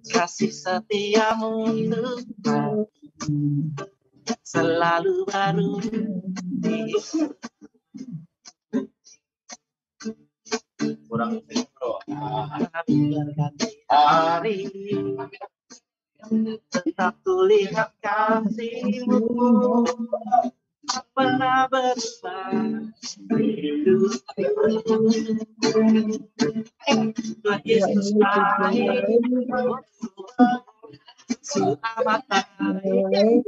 Kasih setiamu Tuhan selalu baru. Kurang Berganti hari tetap kulihat kasih-Mu tak pernah berubah. Tuhan Yesus baik, selamat baik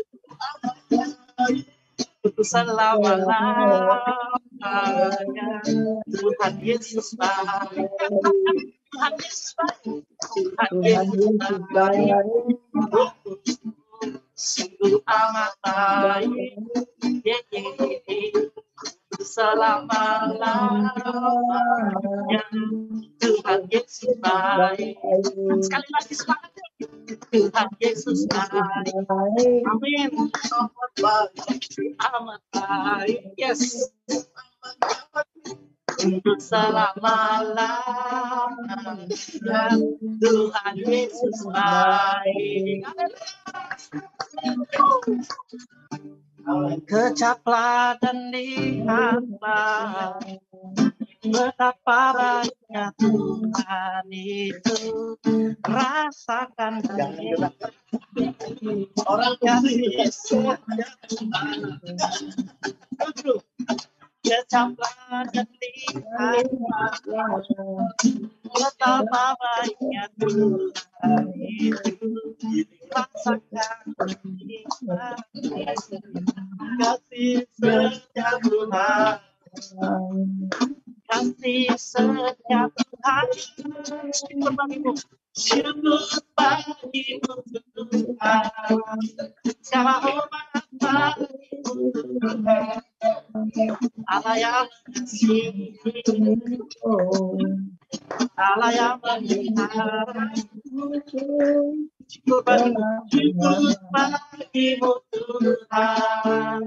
untuk selama-lamanya. Tuhan Yesus baik, Tuhan Yesus baik, Tuhan Yesus baik, sungguh amat baik, selama-lamanya. Tuhan Yesus baik. Sekali lagi semangatnya. Tuhan Yesus baik. Amin. Amat baik. Yes. Untuk selama-lamanya. Tuhan Yesus baik. Kecaplah dan lihatlah betapa baiknya Tuhan itu. Rasakan orang kasih. Kecaplah dan lihatlah betapa baiknya Tuhan itu. Rasakan kasih setiap Tuhan. Kasih setiap Tuhan. Syukur bagimu. Syukur bagimu Tuhan. Segala hormat bagimu Tuhan. Allah yang mengasihi, Allah yang memelihara. Syukur bagimu Tuhan.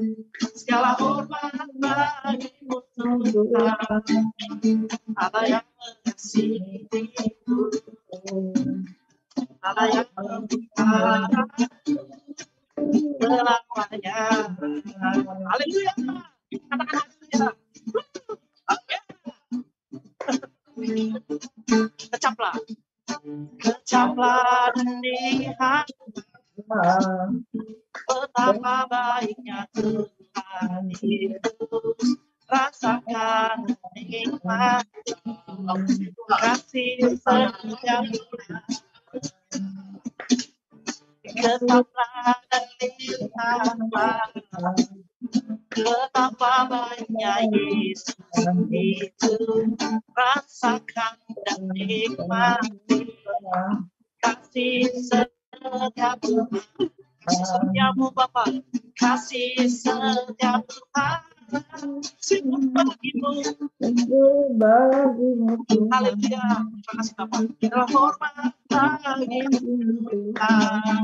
Segala hormat bagimu Tuhan. Allah yang mengasihi, Allah yang memelihara selamanya. Haleluya. Katakan haleluya. Kecaplah. Kecaplah dan lihat betapa baiknya Tuhan itu. Rasakan nikmat kasih setiap Tuhan. Kecaplah dan lihat betapa baiknya Yesus itu. Rasakan dan nikmati kasih setiap Tuhan. Kasih setiamu Bapa, kasih setiap Tuhan. Syukur bagimu. Haleluya. Terima kasih Bapa. Terhormat bagimu Tuhan.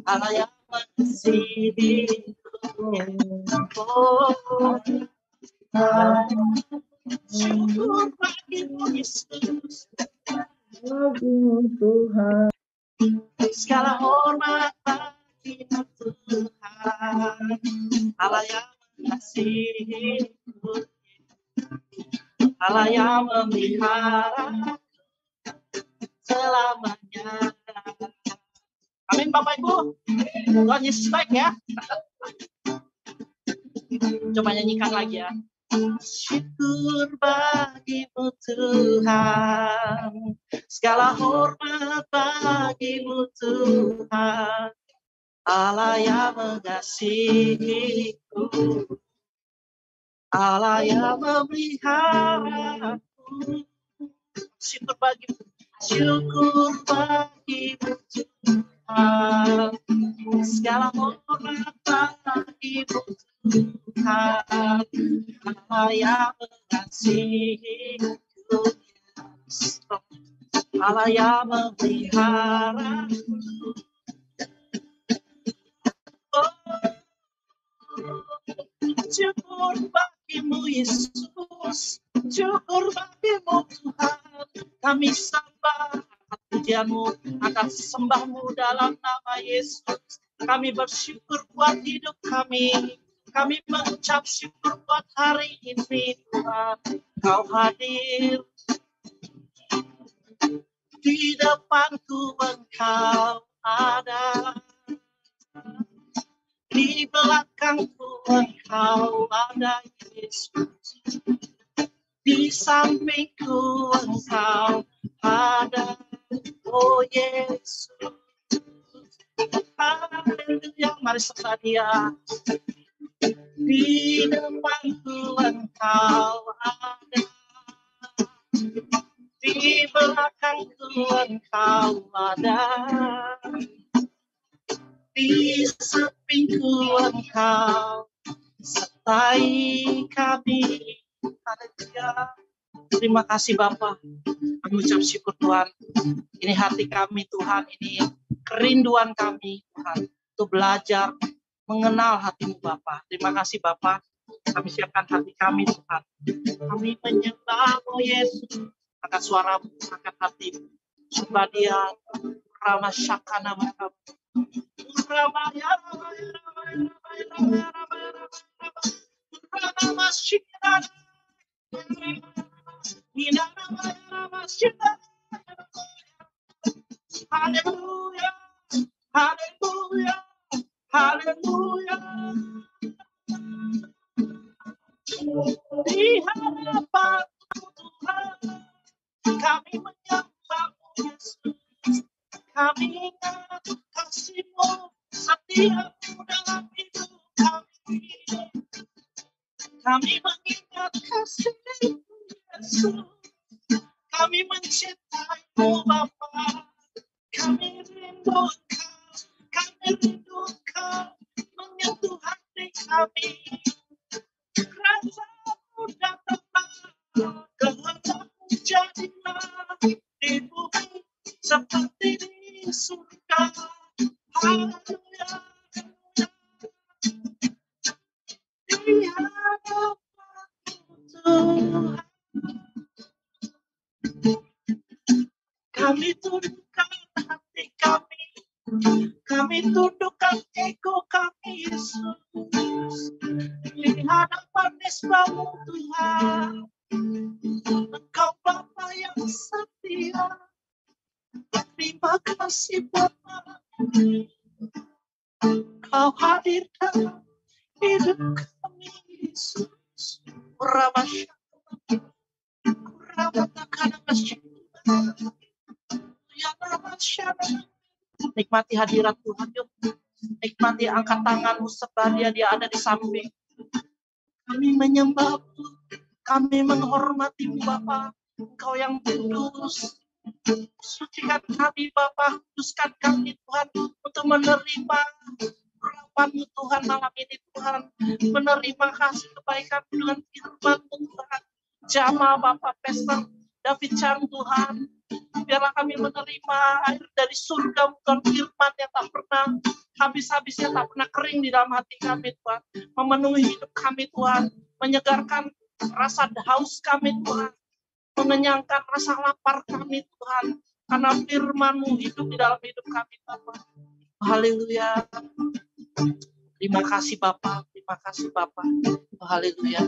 Allah yang mengasihi. Syukur bagimu Yesus. Tuhan. Segala hormat bagimu Tuhan. Allah yang mengasihi, Allah yang memelihara selamanya. Amin Bapak Ibu. Tuhan Yesus baik ya. Coba nyanyikan lagi ya. Syukur bagimu Tuhan, segala hormat bagimu Tuhan. Allah yang mengasihiku, Allah yang memeliharaku. Syukur bagimu Tuhan, segala hormat bagimu Tuhan. Allah yang mengasihiku, Allah yang memelihara. Syukur bagimu Yesus, syukur bagimu Tuhan. Kami sembah pujianmu, akan sembahmu dalam nama Yesus. Kami bersyukur buat hidup kami. Kami mengucap syukur buat hari ini, Tuhan. Kau hadir di depanku, Engkau ada. Di belakangku Engkau ada, Yesus. Di sampingku Engkau ada, oh Yesus. Haleluya, mari sembah Dia. Di depanku Engkau ada, di belakangku Engkau ada, di sampingku Engkau sertai kami. Haleluya. Terima kasih Bapa. Kami ucap syukur Tuhan. Ini hati kami Tuhan, ini kerinduan kami Tuhan, untuk belajar mengenal hati-Mu Bapa. Terima kasih Bapa. Kami siapkan hati kami Tuhan. Kami menyembah-Mu Yesus. Angkat suaramu, angkat hatimu. Sembah Dia. Rama Syakana Rama. Rama ya Rama ya Rama ya Rama ya Rama ya Rama ya Rama. Rama Syakana. Nina Rama ya Rama Syakana. Haleluya. Haleluya. Haleluya. Di hadapan Tuhan kami menyembah-Mu Yesus. Kami ingat kasih-Mu, setia-Mu dalam hidup kami. Kami mengingat kasih-Mu Yesus. Kami mencintai-Mu Bapa. Kami rindu Engkau. Kami rindu Engkau menyentuh hati kami. Rasamu datanglah, kehendak-Mu jadilah di bumi seperti di surga. Haleluya. Di hadapan-Mu Tuhan, kami tundukkan hati kami. Kami tundukkan ego kami, Yesus. Di hadapan nisba-Mu Tuhan. Engkau Bapa yang setia. Terima kasih Bapa. Kau hadir dalam hidup kami, Yesus. Nikmati hadirat Tuhan, yuk. Nikmati, angkat tanganmu, sembah Dia, Dia ada di samping. Kami menyembah-Mu, kami menghormati-Mu Bapa. Engkau yang kudus. Sucikan kami Bapa, kuduskan kami Tuhan, untuk menerima urapan-Mu Tuhan malam ini Tuhan. Menerima kasih kebaikan dengan firman-Mu Tuhan. Jamaah Bapak Pastor David Chan Tuhan, biarlah kami menerima air dari surga bukan firman yang tak pernah habis-habisnya, tak pernah kering di dalam hati kami Tuhan. Memenuhi hidup kami Tuhan, menyegarkan rasa haus kami Tuhan, mengenyangkan rasa lapar kami Tuhan, karena firman-Mu hidup di dalam hidup kami Bapak. Haleluya. Terima kasih Bapak, terima kasih Bapak. Haleluya.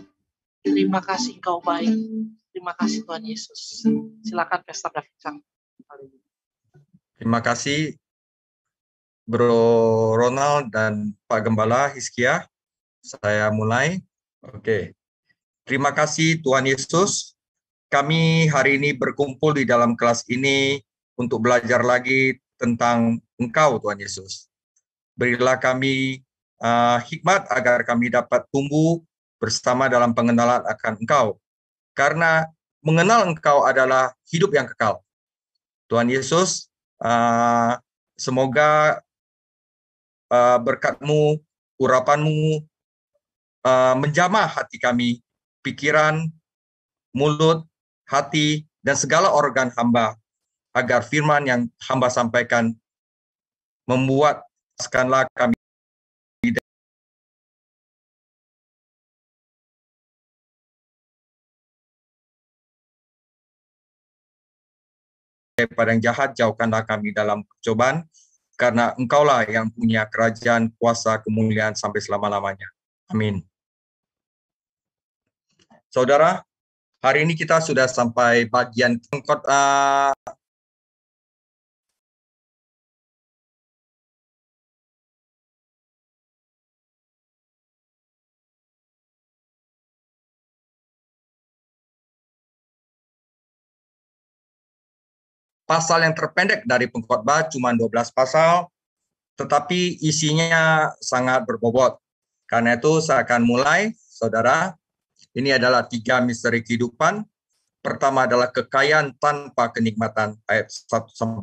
Terima kasih Engkau baik. Terima kasih Tuhan Yesus. Silakan Pastor David Chang. Terima kasih Bro Ronald dan Pak Gembala Hizkia. Saya mulai. Oke. Terima kasih Tuhan Yesus. Kami hari ini berkumpul di dalam kelas ini untuk belajar lagi tentang Engkau Tuhan Yesus. Berilah kami hikmat agar kami dapat tumbuh bersama dalam pengenalan akan Engkau. Karena mengenal Engkau adalah hidup yang kekal. Tuhan Yesus, semoga berkat-Mu, urapan-Mu menjamah hati kami, pikiran, mulut, hati, dan segala organ hamba, agar firman yang hamba sampaikan memuaskanlah kami daripada yang jahat, jauhkanlah kami dalam percobaan, karena Engkaulah yang punya kerajaan, kuasa, kemuliaan sampai selama-lamanya. Amin. Saudara, hari ini kita sudah sampai bagian pasal yang terpendek dari pengkhotbah, cuma 12 pasal, tetapi isinya sangat berbobot. Karena itu saya akan mulai, saudara. Ini adalah 3 misteri kehidupan. Pertama adalah kekayaan tanpa kenikmatan, ayat 1-6,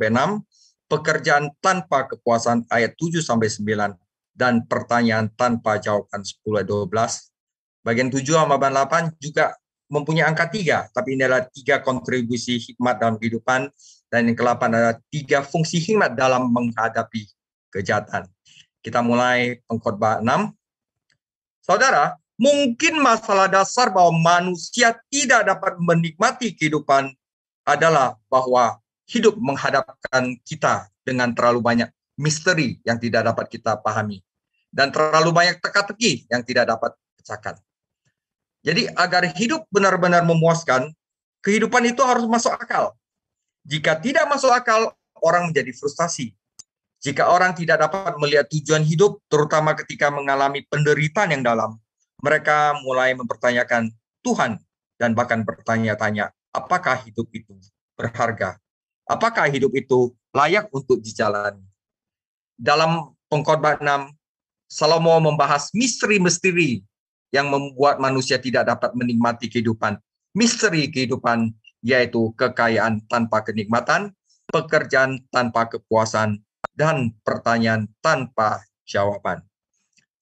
pekerjaan tanpa kepuasan, ayat 7-9, dan pertanyaan tanpa jawaban, 10-12. Bagian 7-8 juga mempunyai angka 3, tapi ini adalah 3 kontribusi hikmat dalam kehidupan, dan yang ke-8 adalah 3 fungsi hikmat dalam menghadapi kejahatan. Kita mulai pengkhotbah 6. Saudara, mungkin masalah dasar bahwa manusia tidak dapat menikmati kehidupan adalah bahwa hidup menghadapkan kita dengan terlalu banyak misteri yang tidak dapat kita pahami, dan terlalu banyak teka-teki yang tidak dapat pecahkan. Jadi agar hidup benar-benar memuaskan, kehidupan itu harus masuk akal. Jika tidak masuk akal, orang menjadi frustasi. Jika orang tidak dapat melihat tujuan hidup, terutama ketika mengalami penderitaan yang dalam, mereka mulai mempertanyakan Tuhan dan bahkan bertanya-tanya, apakah hidup itu berharga? Apakah hidup itu layak untuk dijalani? Dalam pengkhotbah 6, Salomo membahas misteri-misteri yang membuat manusia tidak dapat menikmati kehidupan. Misteri kehidupan yaitu kekayaan tanpa kenikmatan, pekerjaan tanpa kepuasan, dan pertanyaan tanpa jawaban.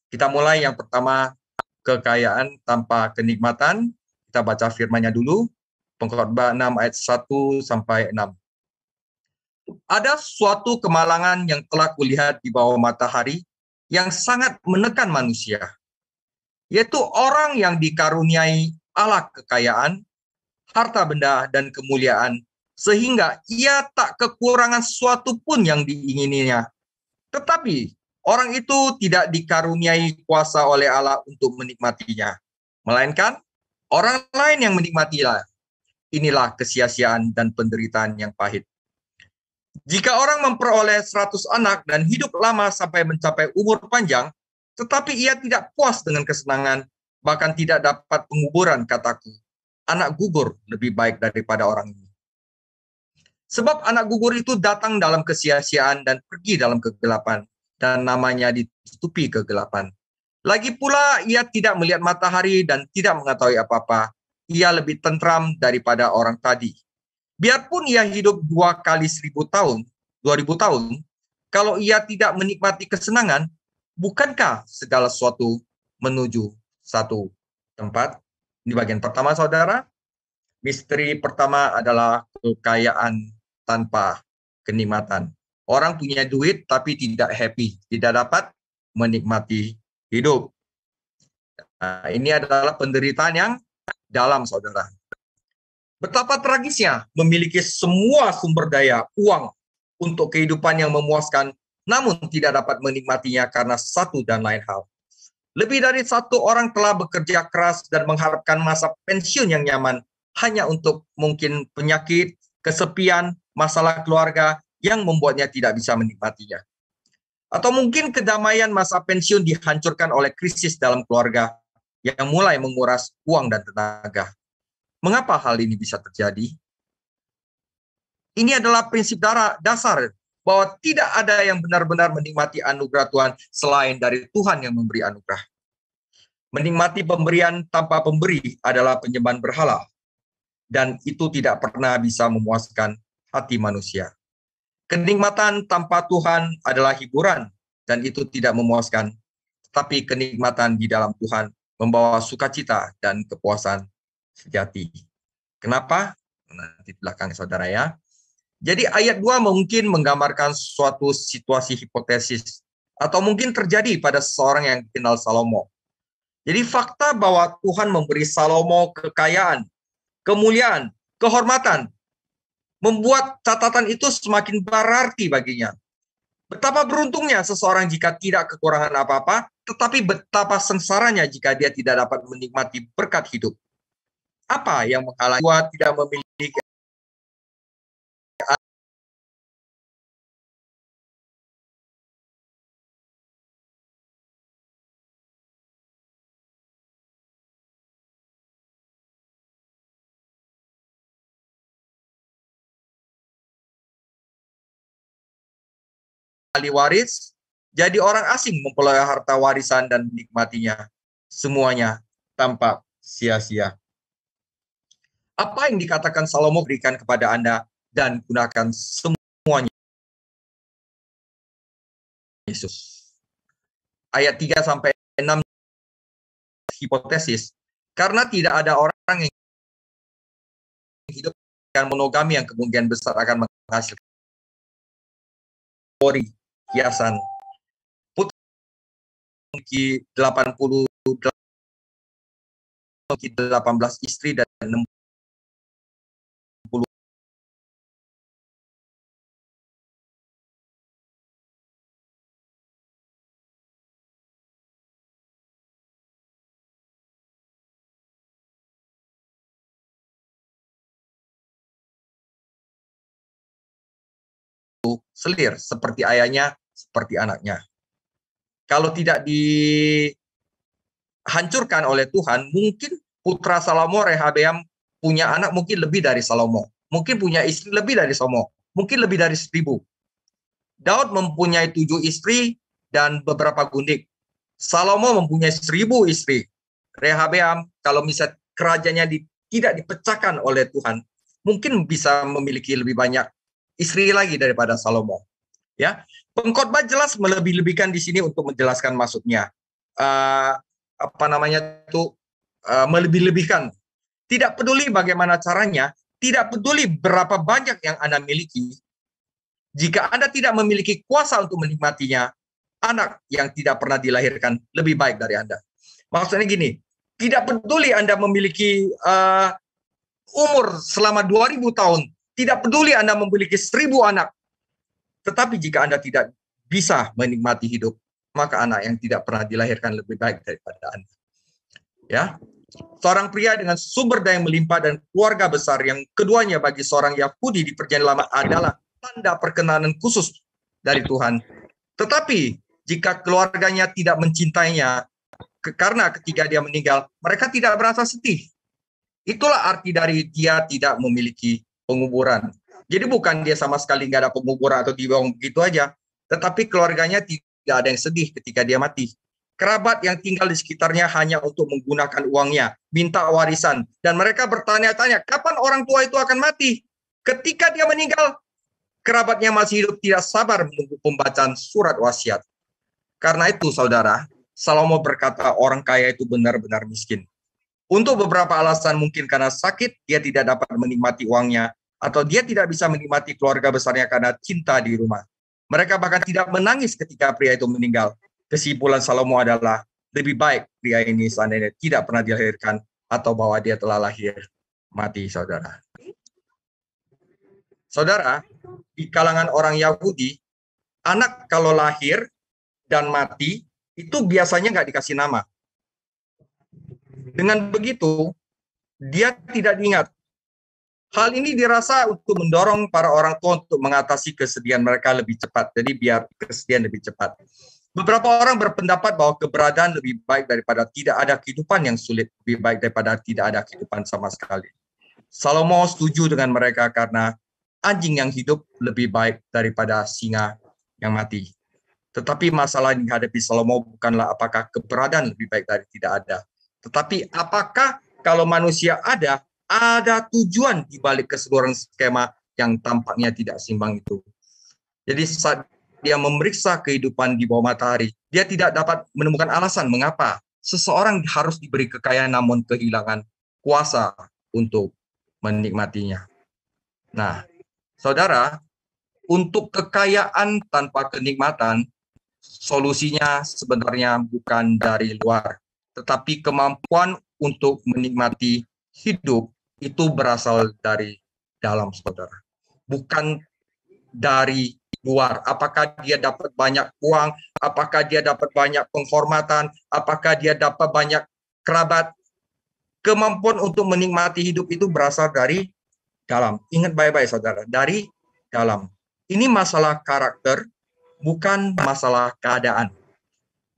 Kita mulai yang pertama, kekayaan tanpa kenikmatan. Kita baca firman-Nya dulu, pengkhotbah 6 ayat 1-6. Ada suatu kemalangan yang telah kulihat di bawah matahari yang sangat menekan manusia, yaitu orang yang dikaruniai Allah kekayaan, harta benda, dan kemuliaan, sehingga ia tak kekurangan sesuatu pun yang diingininya. Tetapi orang itu tidak dikaruniai kuasa oleh Allah untuk menikmatinya, melainkan orang lain yang menikmatinya. Inilah kesia-siaan dan penderitaan yang pahit. Jika orang memperoleh 100 anak dan hidup lama sampai mencapai umur panjang, tetapi ia tidak puas dengan kesenangan, bahkan tidak dapat penguburan, kataku, anak gugur lebih baik daripada orang ini. Sebab anak gugur itu datang dalam kesia-siaan dan pergi dalam kegelapan, dan namanya ditutupi kegelapan. Lagi pula ia tidak melihat matahari dan tidak mengetahui apa-apa. Ia lebih tentram daripada orang tadi. Biarpun ia hidup 2 kali 1000 tahun, 2000 tahun, kalau ia tidak menikmati kesenangan, bukankah segala sesuatu menuju satu tempat? Ini bagian pertama, saudara. Misteri pertama adalah kekayaan tanpa kenikmatan. Orang punya duit tapi tidak happy, tidak dapat menikmati hidup. Nah, ini adalah penderitaan yang dalam, saudara. Betapa tragisnya memiliki semua sumber daya, uang, untuk kehidupan yang memuaskan, namun tidak dapat menikmatinya karena satu dan lain hal. Lebih dari satu orang telah bekerja keras dan mengharapkan masa pensiun yang nyaman hanya untuk mungkin penyakit, kesepian, masalah keluarga yang membuatnya tidak bisa menikmatinya. Atau mungkin kedamaian masa pensiun dihancurkan oleh krisis dalam keluarga yang mulai menguras uang dan tenaga. Mengapa hal ini bisa terjadi? Ini adalah prinsip dasar bahwa tidak ada yang benar-benar menikmati anugerah Tuhan selain dari Tuhan yang memberi anugerah. Menikmati pemberian tanpa pemberi adalah penyembahan berhala, dan itu tidak pernah bisa memuaskan hati manusia. Kenikmatan tanpa Tuhan adalah hiburan, dan itu tidak memuaskan. Tapi kenikmatan di dalam Tuhan membawa sukacita dan kepuasan sejati. Kenapa? Nanti di belakang, saudara, ya. Jadi ayat 2 mungkin menggambarkan suatu situasi hipotesis atau mungkin terjadi pada seseorang yang dikenal Salomo. Jadi fakta bahwa Tuhan memberi Salomo kekayaan, kemuliaan, kehormatan, membuat catatan itu semakin berarti baginya. Betapa beruntungnya seseorang jika tidak kekurangan apa-apa, tetapi betapa sengsaranya jika dia tidak dapat menikmati berkat hidup. Apa yang menghalangi dia tidak memiliki ahli waris, jadi orang asing memperoleh harta warisan dan menikmatinya semuanya tanpa sia-sia. Apa yang dikatakan Salomo berikan kepada Anda dan gunakan semuanya Yesus. Ayat 3-6 hipotesis, karena tidak ada orang yang hidup dengan monogami yang kemungkinan besar akan menghasilkan hiasan. Putra memiliki 18 istri dan 60 selir seperti ayahnya, seperti anaknya. Kalau tidak dihancurkan oleh Tuhan, mungkin putra Salomo, Rehabeam, punya anak mungkin lebih dari Salomo. Mungkin punya istri lebih dari Salomo. Mungkin lebih dari 1000. Daud mempunyai 7 istri dan beberapa gundik. Salomo mempunyai 1000 istri. Rehabeam, kalau misalnya kerajaannya tidak dipecahkan oleh Tuhan, mungkin bisa memiliki lebih banyak istri lagi daripada Salomo. Ya, pengkhotbah jelas melebih-lebihkan di sini untuk menjelaskan maksudnya. Melebih-lebihkan. Tidak peduli bagaimana caranya, tidak peduli berapa banyak yang Anda miliki. Jika Anda tidak memiliki kuasa untuk menikmatinya, anak yang tidak pernah dilahirkan lebih baik dari Anda. Maksudnya gini, tidak peduli Anda memiliki umur selama 2000 tahun, tidak peduli Anda memiliki 1000 anak, tetapi jika Anda tidak bisa menikmati hidup, maka anak yang tidak pernah dilahirkan lebih baik daripada Anda. Ya, seorang pria dengan sumber daya melimpah dan keluarga besar yang keduanya bagi seorang Yahudi di Perjanjian Lama adalah tanda perkenanan khusus dari Tuhan. Tetapi jika keluarganya tidak mencintainya, karena ketika dia meninggal, mereka tidak merasa sedih. Itulah arti dari dia tidak memiliki penguburan. Jadi bukan dia sama sekali nggak ada penguburan atau dibuang begitu aja, tetapi keluarganya tidak ada yang sedih ketika dia mati. Kerabat yang tinggal di sekitarnya hanya untuk menggunakan uangnya, minta warisan, dan mereka bertanya-tanya, kapan orang tua itu akan mati? Ketika dia meninggal, kerabatnya masih hidup tidak sabar menunggu pembacaan surat wasiat. Karena itu, saudara, Salomo berkata orang kaya itu benar-benar miskin. Untuk beberapa alasan, mungkin karena sakit, dia tidak dapat menikmati uangnya, atau dia tidak bisa menikmati keluarga besarnya karena cinta di rumah. Mereka bahkan tidak menangis ketika pria itu meninggal. Kesimpulan Salomo adalah lebih baik pria ini seandainya tidak pernah dilahirkan atau bahwa dia telah lahir mati, saudara. Saudara, di kalangan orang Yahudi, anak kalau lahir dan mati itu biasanya nggak dikasih nama. Dengan begitu, dia tidak diingat. Hal ini dirasa untuk mendorong para orang tua untuk mengatasi kesedihan mereka lebih cepat. Jadi biar kesedihan lebih cepat. Beberapa orang berpendapat bahwa keberadaan lebih baik daripada tidak ada kehidupan yang sulit. Lebih baik daripada tidak ada kehidupan sama sekali. Salomo setuju dengan mereka karena anjing yang hidup lebih baik daripada singa yang mati. Tetapi masalah yang dihadapi Salomo bukanlah apakah keberadaan lebih baik dari tidak ada. Tetapi apakah kalau manusia ada tujuan di balik keseluruhan skema yang tampaknya tidak seimbang itu. Jadi saat dia memeriksa kehidupan di bawah matahari, dia tidak dapat menemukan alasan mengapa seseorang harus diberi kekayaan namun kehilangan kuasa untuk menikmatinya. Nah, saudara, untuk kekayaan tanpa kenikmatan, solusinya sebenarnya bukan dari luar, tetapi kemampuan untuk menikmati hidup itu berasal dari dalam, saudara. bukan dari luar. Apakah dia dapat banyak uang, apakah dia dapat banyak penghormatan, apakah dia dapat banyak kerabat. Kemampuan untuk menikmati hidup itu berasal dari dalam. Ingat baik-baik saudara, dari dalam. Ini masalah karakter, bukan masalah keadaan.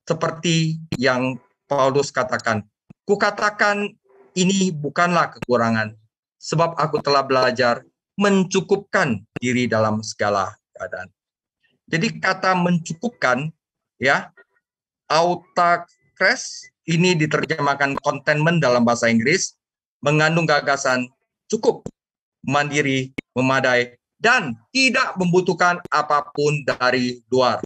Seperti yang Paulus katakan, kukatakan ini bukanlah kekurangan, sebab aku telah belajar mencukupkan diri dalam segala keadaan. Jadi kata mencukupkan, ya, autakres, ini diterjemahkan contentment dalam bahasa Inggris, mengandung gagasan cukup, mandiri, memadai, dan tidak membutuhkan apapun dari luar.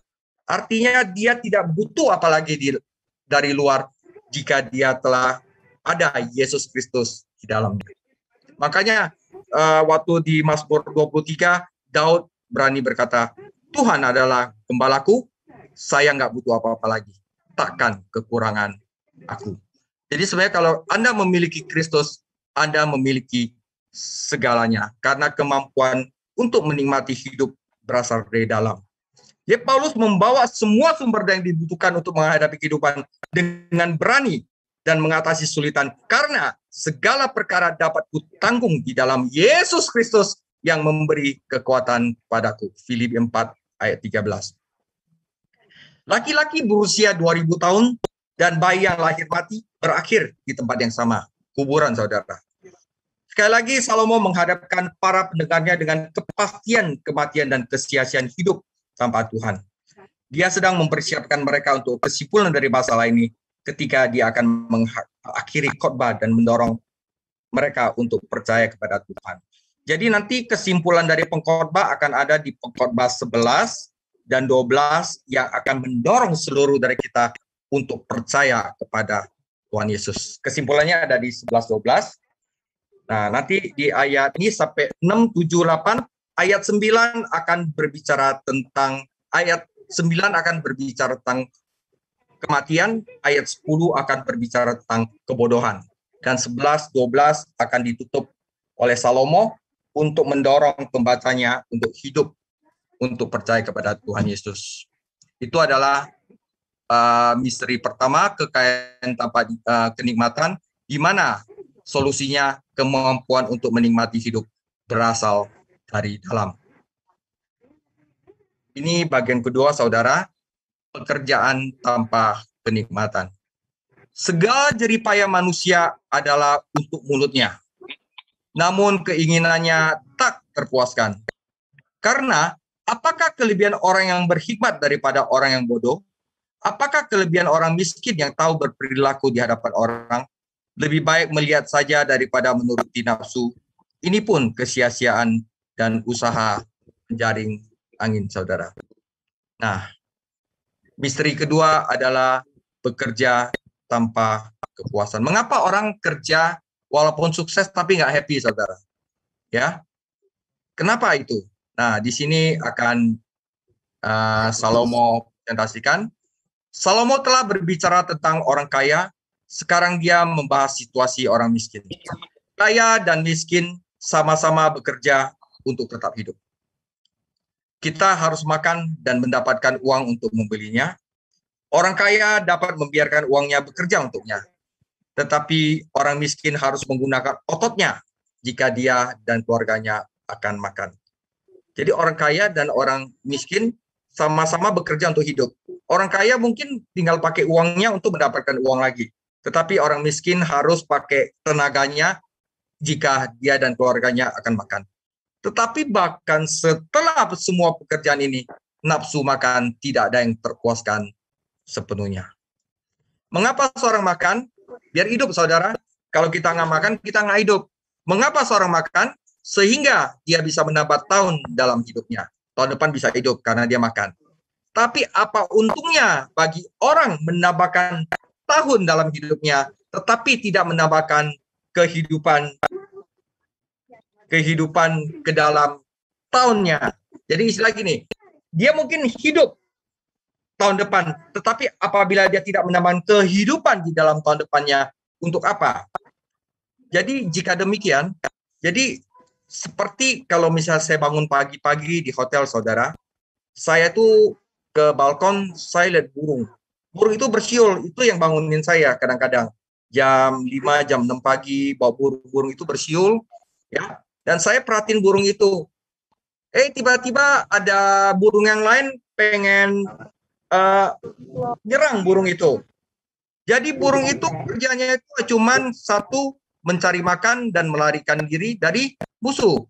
Artinya dia tidak butuh apalagi dari luar jika dia telah ada Yesus Kristus di dalamnya. Makanya waktu di Mazmur 23, Daud berani berkata, Tuhan adalah gembalaku, saya nggak butuh apa-apa lagi. Takkan kekurangan aku. Jadi sebenarnya kalau Anda memiliki Kristus, Anda memiliki segalanya. Karena kemampuan untuk menikmati hidup berasal dari dalam. Jadi Paulus membawa semua sumber yang dibutuhkan untuk menghadapi kehidupan dengan berani dan mengatasi kesulitan. Karena segala perkara dapat kutanggung di dalam Yesus Kristus yang memberi kekuatan padaku. Filipi 4 ayat 13. Laki-laki berusia 2000 tahun dan bayi yang lahir mati berakhir di tempat yang sama. Kuburan, saudara. Sekali lagi, Salomo menghadapkan para pendengarnya dengan kepastian kematian dan kesia-siaan hidup tanpa Tuhan. Dia sedang mempersiapkan mereka untuk kesimpulan dari masalah ini ketika dia akan mengakhiri khotbah dan mendorong mereka untuk percaya kepada Tuhan. Jadi nanti kesimpulan dari pengkhotbah akan ada di pengkhotbah 11 dan 12 yang akan mendorong seluruh dari kita untuk percaya kepada Tuhan Yesus. Kesimpulannya ada di 11-12. Nah, nanti di ayat ini sampai 6, 7, 8, ayat 9 akan berbicara tentang, ayat 9 akan berbicara tentang kematian, ayat 10 akan berbicara tentang kebodohan. Dan 11, 12 akan ditutup oleh Salomo untuk mendorong pembacanya untuk hidup, untuk percaya kepada Tuhan Yesus. Itu adalah misteri pertama, kekayaan tanpa kenikmatan, di mana solusinya kemampuan untuk menikmati hidup berasal dari dalam. Ini bagian kedua, saudara, pekerjaan tanpa kenikmatan. Segala jeripaya manusia adalah untuk mulutnya, namun keinginannya tak terpuaskan. Karena apakah kelebihan orang yang berhikmat daripada orang yang bodoh? Apakah kelebihan orang miskin yang tahu berperilaku di hadapan orang? Lebih baik melihat saja daripada menuruti nafsu. Ini pun kesia-siaan dan usaha menjaring angin, saudara. Nah, misteri kedua adalah bekerja tanpa kepuasan. Mengapa orang kerja walaupun sukses tapi nggak happy, saudara? Ya, kenapa itu? Nah, di sini akan Salomo presentasikan. Salomo telah berbicara tentang orang kaya. Sekarang dia membahas situasi orang miskin. Kaya dan miskin sama-sama bekerja untuk tetap hidup. Kita harus makan dan mendapatkan uang untuk membelinya. Orang kaya dapat membiarkan uangnya bekerja untuknya. Tetapi orang miskin harus menggunakan ototnya jika dia dan keluarganya akan makan. Jadi orang kaya dan orang miskin sama-sama bekerja untuk hidup. Orang kaya mungkin tinggal pakai uangnya untuk mendapatkan uang lagi. Tetapi orang miskin harus pakai tenaganya jika dia dan keluarganya akan makan. Tetapi bahkan setelah semua pekerjaan ini, nafsu makan tidak ada yang terpuaskan sepenuhnya. Mengapa seorang makan? Biar hidup, saudara. Kalau kita nggak makan, kita nggak hidup. Mengapa seorang makan? Sehingga dia bisa menambah tahun dalam hidupnya. Tahun depan bisa hidup karena dia makan. Tapi apa untungnya bagi orang menambahkan tahun dalam hidupnya, tetapi tidak menambahkan kehidupan ke dalam tahunnya. Jadi istilah gini, dia mungkin hidup tahun depan, tetapi apabila dia tidak menambahkan kehidupan di dalam tahun depannya, untuk apa? Jadi jika demikian, jadi seperti kalau misalnya saya bangun pagi-pagi di hotel, saudara, saya tuh ke balkon, saya lihat burung. Burung itu bersiul, itu yang bangunin saya kadang-kadang. Jam 5, jam 6 pagi, bawa burung itu bersiul, ya. Dan saya perhatiin burung itu. Tiba-tiba ada burung yang lain pengen nyerang burung itu. Jadi burung itu kerjanya itu cuman satu, mencari makan dan melarikan diri dari musuh.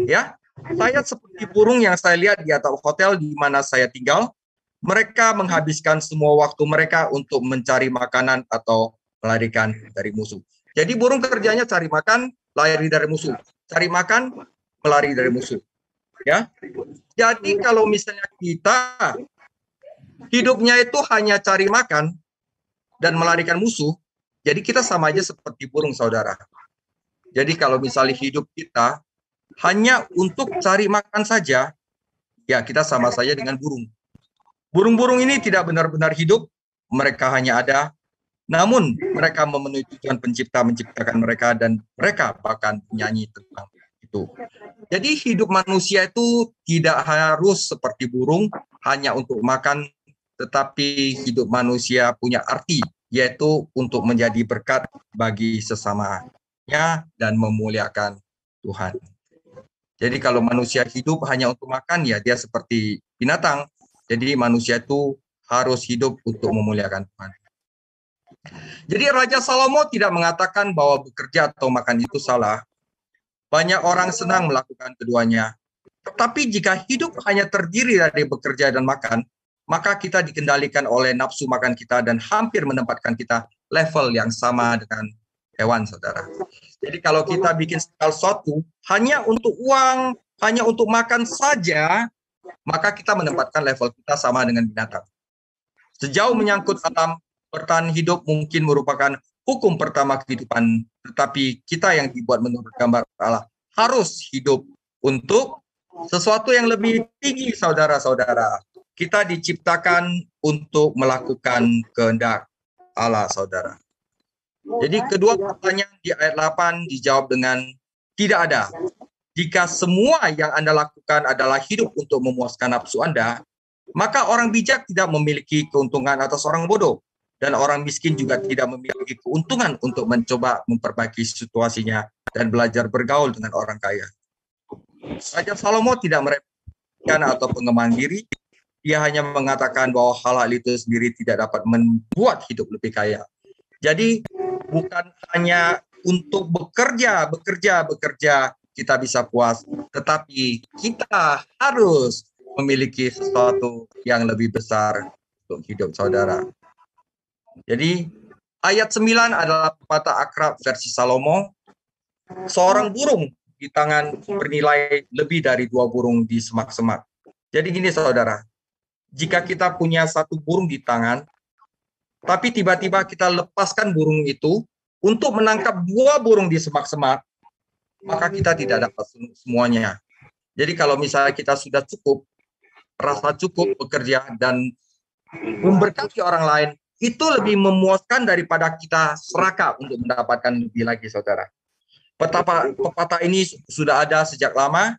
Ya, saya seperti burung yang saya lihat di atap hotel di mana saya tinggal. Mereka menghabiskan semua waktu mereka untuk mencari makanan atau melarikan dari musuh. Jadi burung kerjanya cari makan, lari dari musuh. Cari makan, melari dari musuh. Ya. Jadi kalau misalnya kita hidupnya itu hanya cari makan dan melarikan musuh, jadi kita sama aja seperti burung, saudara. Jadi kalau misalnya hidup kita hanya untuk cari makan saja, ya kita sama saja dengan burung. Burung-burung ini tidak benar-benar hidup, mereka hanya ada, namun mereka memenuhi tujuan pencipta menciptakan mereka, dan mereka bahkan menyanyi tentang itu. Jadi hidup manusia itu tidak harus seperti burung, hanya untuk makan, tetapi hidup manusia punya arti, yaitu untuk menjadi berkat bagi sesamanya dan memuliakan Tuhan. Jadi kalau manusia hidup hanya untuk makan, ya dia seperti binatang. Jadi manusia itu harus hidup untuk memuliakan Tuhan. Jadi Raja Salomo tidak mengatakan bahwa bekerja atau makan itu salah. Banyak orang senang melakukan keduanya. Tetapi jika hidup hanya terdiri dari bekerja dan makan, maka kita dikendalikan oleh nafsu makan kita dan hampir menempatkan kita level yang sama dengan hewan, saudara. Jadi kalau kita bikin segala sesuatu hanya untuk uang, hanya untuk makan saja, maka kita menempatkan level kita sama dengan binatang. Sejauh menyangkut alam, bertahan hidup mungkin merupakan hukum pertama kehidupan, tetapi kita yang dibuat menurut gambar Allah harus hidup untuk sesuatu yang lebih tinggi, saudara-saudara. Kita diciptakan untuk melakukan kehendak Allah, saudara. Jadi kedua pertanyaan di ayat 8 dijawab dengan tidak ada. Jika semua yang Anda lakukan adalah hidup untuk memuaskan nafsu Anda, maka orang bijak tidak memiliki keuntungan atas orang bodoh. Dan orang miskin juga tidak memiliki keuntungan untuk mencoba memperbaiki situasinya dan belajar bergaul dengan orang kaya. Raja Salomo tidak meremehkan atau pengembangan diri. Dia hanya mengatakan bahwa hal-hal itu sendiri tidak dapat membuat hidup lebih kaya. Jadi bukan hanya untuk bekerja kita bisa puas, tetapi kita harus memiliki sesuatu yang lebih besar untuk hidup, saudara. Jadi ayat 9 adalah pepatah akrab versi Salomo. Seorang burung di tangan bernilai lebih dari 2 burung di semak-semak. Jadi gini, saudara, jika kita punya 1 burung di tangan, tapi tiba-tiba kita lepaskan burung itu untuk menangkap 2 burung di semak-semak, maka kita tidak dapat semuanya. Jadi kalau misalnya kita sudah cukup, rasa cukup bekerja dan memberkati orang lain, itu lebih memuaskan daripada kita serakah untuk mendapatkan lebih lagi, saudara. Pepatah ini sudah ada sejak lama.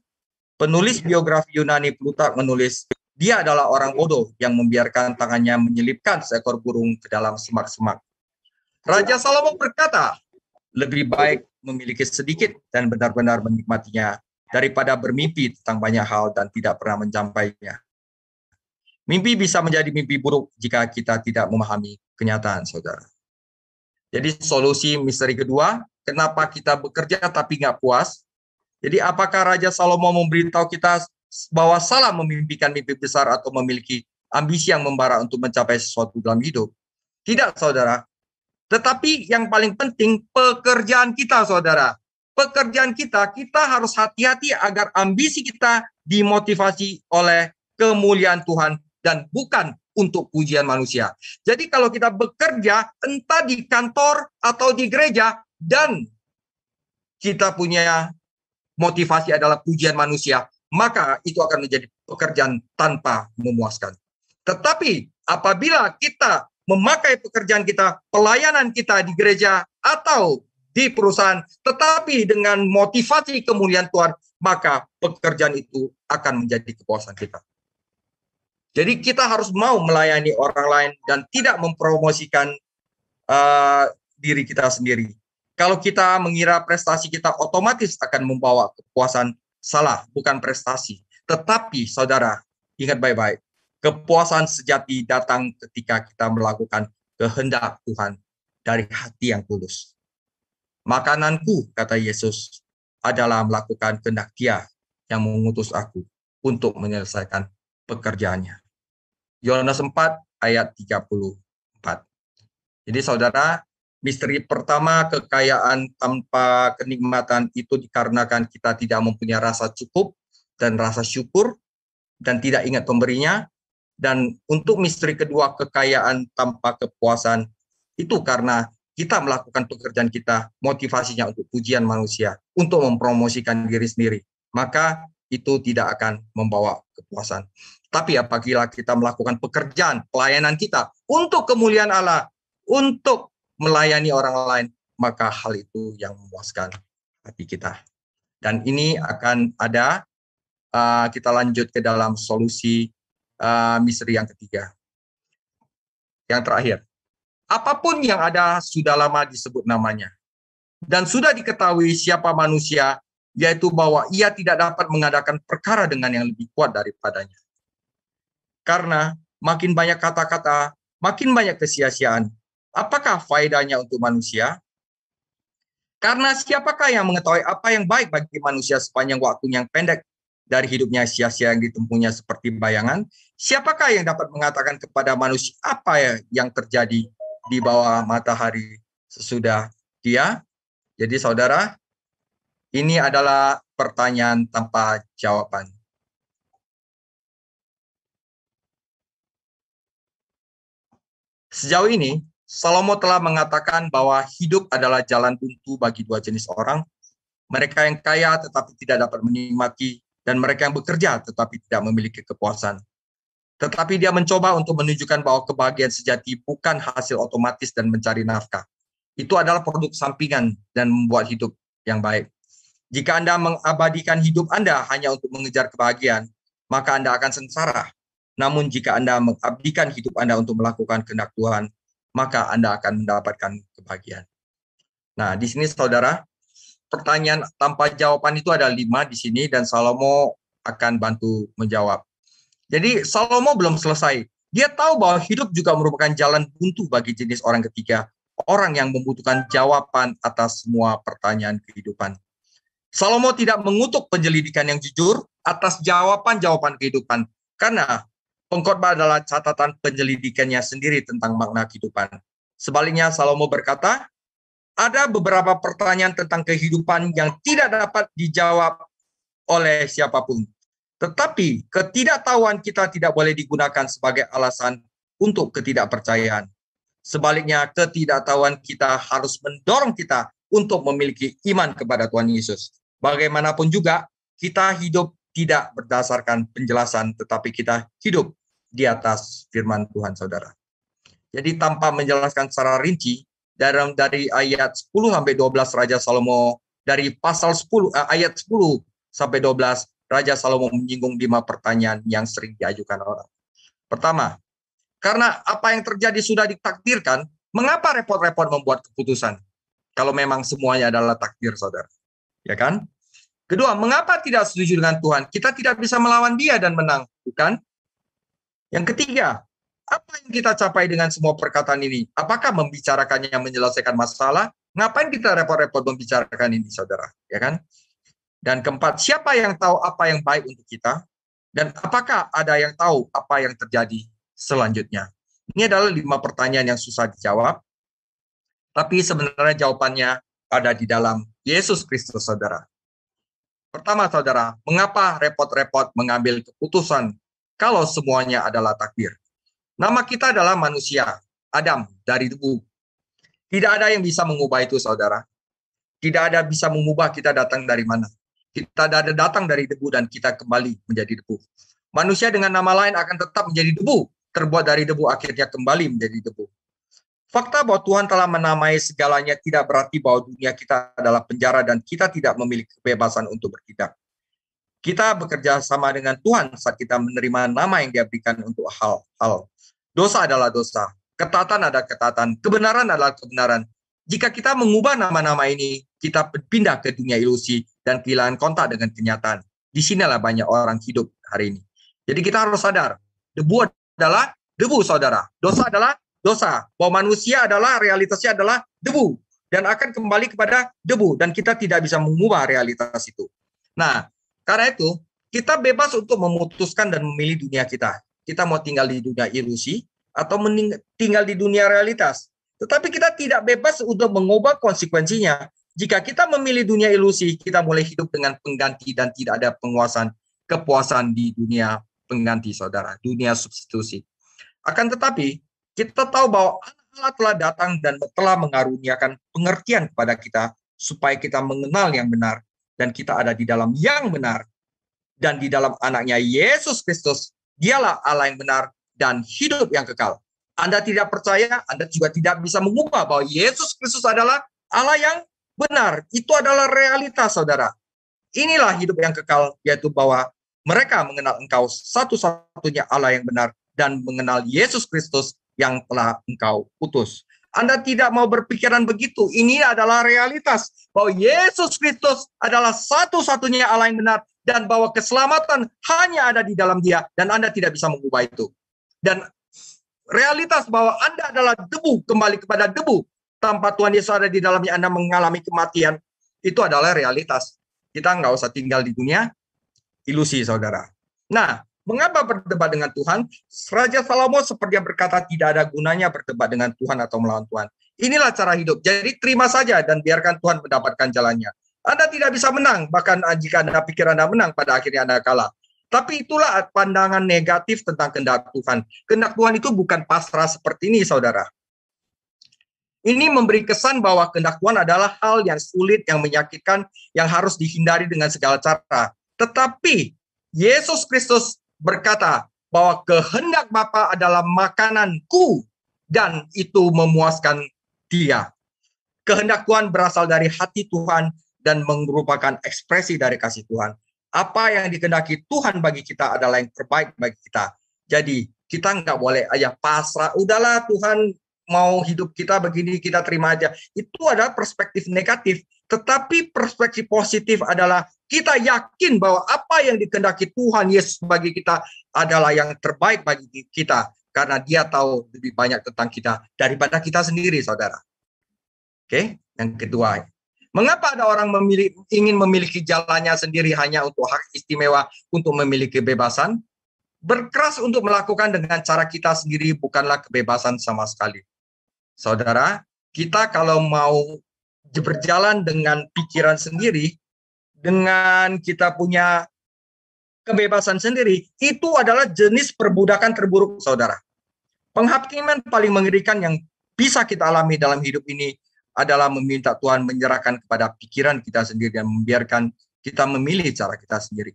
Penulis biografi Yunani Plutark menulis, dia adalah orang bodoh yang membiarkan tangannya menyelipkan seekor burung ke dalam semak-semak. Raja Salomo berkata, lebih baik memiliki sedikit dan benar-benar menikmatinya daripada bermimpi tentang banyak hal dan tidak pernah mencampainya. Mimpi bisa menjadi mimpi buruk jika kita tidak memahami kenyataan, saudara. Jadi solusi misteri kedua, kenapa kita bekerja tapi nggak puas? Jadi apakah Raja Salomo memberitahu kita bahwa salah memimpikan mimpi besar atau memiliki ambisi yang membara untuk mencapai sesuatu dalam hidup? Tidak, saudara. Tetapi yang paling penting, pekerjaan kita, saudara. Pekerjaan kita harus hati-hati agar ambisi kita dimotivasi oleh kemuliaan Tuhan dan bukan untuk pujian manusia. Jadi kalau kita bekerja, entah di kantor atau di gereja, dan kita punya motivasi adalah pujian manusia, maka itu akan menjadi pekerjaan tanpa memuaskan. Tetapi apabila kita memakai pekerjaan kita, pelayanan kita di gereja atau di perusahaan, tetapi dengan motivasi kemuliaan Tuhan, maka pekerjaan itu akan menjadi kepuasan kita. Jadi kita harus mau melayani orang lain dan tidak mempromosikan diri kita sendiri. Kalau kita mengira prestasi kita otomatis akan membawa kepuasan, salah, bukan prestasi. Tetapi saudara, ingat baik-baik, kepuasan sejati datang ketika kita melakukan kehendak Tuhan dari hati yang tulus. Makananku, kata Yesus, adalah melakukan kehendak Dia yang mengutus aku untuk menyelesaikan pekerjaannya. Yohanes 4 ayat 34. Jadi saudara, misteri pertama kekayaan tanpa kenikmatan itu dikarenakan kita tidak mempunyai rasa cukup dan rasa syukur dan tidak ingat pemberinya. Dan untuk misteri kedua kekayaan tanpa kepuasan itu karena kita melakukan pekerjaan kita, motivasinya untuk pujian manusia, untuk mempromosikan diri sendiri. Maka itu tidak akan membawa kepuasan. Tapi apabila kita melakukan pekerjaan, pelayanan kita untuk kemuliaan Allah, untuk melayani orang lain, maka hal itu yang memuaskan hati kita. Dan ini akan ada, kita lanjut ke dalam solusi misteri yang ketiga. Yang terakhir, apapun yang ada sudah lama disebut namanya. Dan sudah diketahui siapa manusia, yaitu bahwa ia tidak dapat mengadakan perkara dengan yang lebih kuat daripadanya. Karena makin banyak kata-kata, makin banyak kesia-siaan. Apakah faedahnya untuk manusia? Karena siapakah yang mengetahui apa yang baik bagi manusia sepanjang waktu yang pendek dari hidupnya sia-sia yang ditempuhnya seperti bayangan? Siapakah yang dapat mengatakan kepada manusia apa yang terjadi di bawah matahari sesudah dia? Jadi saudara, ini adalah pertanyaan tanpa jawaban. Sejauh ini, Salomo telah mengatakan bahwa hidup adalah jalan buntu bagi dua jenis orang, mereka yang kaya tetapi tidak dapat menikmati, dan mereka yang bekerja tetapi tidak memiliki kepuasan. Tetapi dia mencoba untuk menunjukkan bahwa kebahagiaan sejati bukan hasil otomatis dan mencari nafkah. Itu adalah produk sampingan dan membuat hidup yang baik. Jika Anda mengabadikan hidup Anda hanya untuk mengejar kebahagiaan, maka Anda akan sengsara. Namun jika Anda mengabdikan hidup Anda untuk melakukan kehendak Tuhan, maka Anda akan mendapatkan kebahagiaan. Nah, di sini saudara, pertanyaan tanpa jawaban itu ada 5 di sini dan Salomo akan bantu menjawab. Jadi Salomo belum selesai. Dia tahu bahwa hidup juga merupakan jalan buntu bagi jenis orang ketiga, orang yang membutuhkan jawaban atas semua pertanyaan kehidupan. Salomo tidak mengutuk penyelidikan yang jujur atas jawaban-jawaban kehidupan, karena pengkhotbah adalah catatan penyelidikannya sendiri tentang makna kehidupan. Sebaliknya, Salomo berkata, ada beberapa pertanyaan tentang kehidupan yang tidak dapat dijawab oleh siapapun. Tetapi ketidaktahuan kita tidak boleh digunakan sebagai alasan untuk ketidakpercayaan. Sebaliknya, ketidaktahuan kita harus mendorong kita untuk memiliki iman kepada Tuhan Yesus. Bagaimanapun juga, kita hidup tidak berdasarkan penjelasan, tetapi kita hidup di atas firman Tuhan, saudara. Jadi tanpa menjelaskan secara rinci, dari ayat 10 sampai 12 Raja Salomo, dari pasal 10 ayat 10 sampai 12, Raja Salomo menyinggung 5 pertanyaan yang sering diajukan orang. Pertama, karena apa yang terjadi sudah ditakdirkan, mengapa repot-repot membuat keputusan? Kalau memang semuanya adalah takdir, saudara. Ya kan? Kedua, mengapa tidak setuju dengan Tuhan? Kita tidak bisa melawan Dia dan menang, bukan? Yang ketiga, apa yang kita capai dengan semua perkataan ini? Apakah membicarakannya menyelesaikan masalah? Ngapain kita repot-repot membicarakan ini, saudara? Ya kan? Dan keempat, siapa yang tahu apa yang baik untuk kita? Dan apakah ada yang tahu apa yang terjadi selanjutnya? Ini adalah 5 pertanyaan yang susah dijawab, tapi sebenarnya jawabannya ada di dalam Yesus Kristus, saudara. Pertama, saudara, mengapa repot-repot mengambil keputusan kalau semuanya adalah takdir? Nama kita adalah manusia, Adam, dari debu. Tidak ada yang bisa mengubah itu, saudara. Tidak ada bisa mengubah kita datang dari mana. Kita datang dari debu dan kita kembali menjadi debu. Manusia dengan nama lain akan tetap menjadi debu. Terbuat dari debu akhirnya kembali menjadi debu. Fakta bahwa Tuhan telah menamai segalanya tidak berarti bahwa dunia kita adalah penjara dan kita tidak memiliki kebebasan untuk bertindak. Kita bekerja sama dengan Tuhan saat kita menerima nama yang Dia berikan untuk hal-hal. Dosa adalah dosa, ketatan adalah ketatan, kebenaran adalah kebenaran. Jika kita mengubah nama-nama ini, kita pindah ke dunia ilusi dan kehilangan kontak dengan kenyataan. Di sinilah banyak orang hidup hari ini. Jadi kita harus sadar, debu adalah debu, saudara. Dosa adalah dosa. Bahwa manusia adalah, realitasnya adalah debu. Dan akan kembali kepada debu. Dan kita tidak bisa mengubah realitas itu. Nah, karena itu, kita bebas untuk memutuskan dan memilih dunia kita. Kita mau tinggal di dunia ilusi atau tinggal di dunia realitas. Tetapi kita tidak bebas untuk mengubah konsekuensinya. Jika kita memilih dunia ilusi, kita mulai hidup dengan pengganti dan tidak ada kepuasan di dunia pengganti, saudara, dunia substitusi. Akan tetapi, kita tahu bahwa Allah telah datang dan telah mengaruniakan pengertian kepada kita supaya kita mengenal yang benar dan kita ada di dalam yang benar. Dan di dalam anaknya Yesus Kristus, dialah Allah yang benar dan hidup yang kekal. Anda tidak percaya, Anda juga tidak bisa mengubah bahwa Yesus Kristus adalah Allah yang benar. Itu adalah realitas, saudara. Inilah hidup yang kekal, yaitu bahwa mereka mengenal Engkau satu-satunya Allah yang benar dan mengenal Yesus Kristus yang telah Engkau utus. Anda tidak mau berpikiran begitu. Ini adalah realitas bahwa Yesus Kristus adalah satu-satunya Allah yang benar dan bahwa keselamatan hanya ada di dalam Dia dan Anda tidak bisa mengubah itu. Dan realitas bahwa Anda adalah debu, kembali kepada debu. Tanpa Tuhan Yesus ada di dalamnya, Anda mengalami kematian. Itu adalah realitas. Kita nggak usah tinggal di dunia ilusi, saudara. Nah, mengapa berdebat dengan Tuhan? Raja Salomo seperti yang berkata tidak ada gunanya berdebat dengan Tuhan atau melawan Tuhan. Inilah cara hidup. Jadi terima saja dan biarkan Tuhan mendapatkan jalannya. Anda tidak bisa menang, bahkan jika Anda pikir Anda menang, pada akhirnya Anda kalah. Tapi itulah pandangan negatif tentang kehendak Tuhan. Kehendak Tuhan itu bukan pasrah seperti ini, saudara. Ini memberi kesan bahwa kehendak Tuhan adalah hal yang sulit, yang menyakitkan, yang harus dihindari dengan segala cara. Tetapi Yesus Kristus berkata bahwa kehendak Bapa adalah makananku dan itu memuaskan Dia. Kehendak Tuhan berasal dari hati Tuhan dan merupakan ekspresi dari kasih Tuhan. Apa yang dikehendaki Tuhan bagi kita adalah yang terbaik bagi kita. Jadi kita nggak boleh aja pasrah, udahlah Tuhan mau hidup kita begini, kita terima aja. Itu adalah perspektif negatif. Tetapi perspektif positif adalah kita yakin bahwa apa yang dikehendaki Tuhan Yesus bagi kita adalah yang terbaik bagi kita. Karena Dia tahu lebih banyak tentang kita daripada kita sendiri, saudara. Oke, yang kedua. Mengapa ada orang ingin memiliki jalannya sendiri hanya untuk hak istimewa untuk memiliki kebebasan? Berkeras untuk melakukan dengan cara kita sendiri bukanlah kebebasan sama sekali. Saudara, kita kalau mau berjalan dengan pikiran sendiri, dengan kita punya kebebasan sendiri, itu adalah jenis perbudakan terburuk, saudara. Penghakiman paling mengerikan yang bisa kita alami dalam hidup ini adalah meminta Tuhan menyerahkan kepada pikiran kita sendiri dan membiarkan kita memilih cara kita sendiri.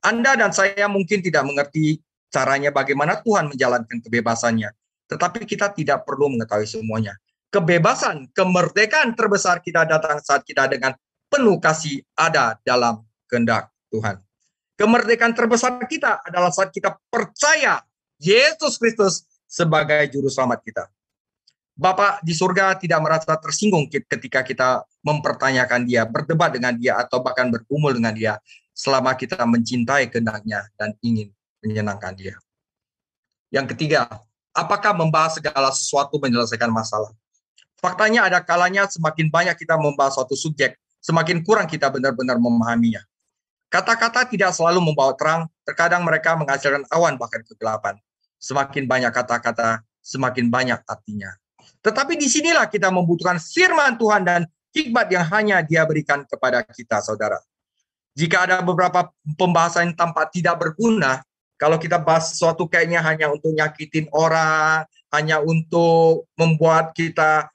Anda dan saya mungkin tidak mengerti caranya bagaimana Tuhan menjalankan kebebasannya. Tetapi kita tidak perlu mengetahui semuanya. Kebebasan, kemerdekaan terbesar kita datang saat kita dengan penuh kasih ada dalam kehendak Tuhan. Kemerdekaan terbesar kita adalah saat kita percaya Yesus Kristus sebagai juru selamat kita. Bapa di surga tidak merasa tersinggung ketika kita mempertanyakan Dia, berdebat dengan Dia, atau bahkan bergumul dengan Dia, selama kita mencintai kehendak-Nya dan ingin menyenangkan Dia. Yang ketiga, apakah membahas segala sesuatu menyelesaikan masalah? Faktanya ada kalanya semakin banyak kita membahas suatu subjek, semakin kurang kita benar-benar memahaminya. Kata-kata tidak selalu membawa terang, terkadang mereka menghasilkan awan bahkan kegelapan. Semakin banyak kata-kata, semakin banyak artinya. Tetapi disinilah kita membutuhkan firman Tuhan dan hikmat yang hanya Dia berikan kepada kita, saudara. Jika ada beberapa pembahasan tanpa tidak berguna, kalau kita bahas sesuatu kayaknya hanya untuk nyakitin orang, hanya untuk membuat kita